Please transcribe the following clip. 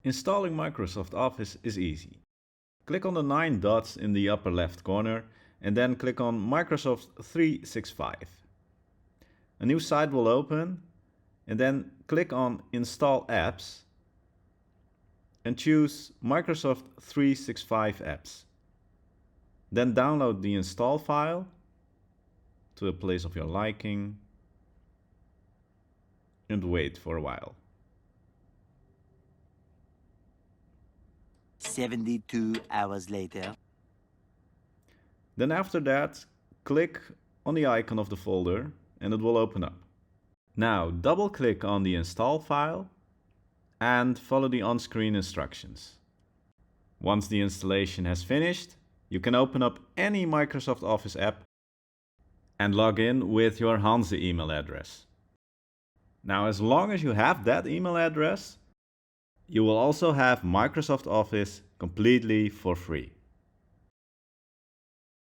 Installing Microsoft Office is easy. Click on the 9 dots in the upper left corner and then click on Microsoft 365. A new site will open and then click on Install Apps and choose Microsoft 365 Apps. Then download the install file to a place of your liking and wait for a while. 72 hours later. Then after that, click on the icon of the folder and it will open up. Now double click on the install file and follow the on-screen instructions. Once the installation has finished, you can open up any Microsoft Office app and log in with your Hanze email address. Now, as long as you have that email address, you will also have Microsoft Office completely for free.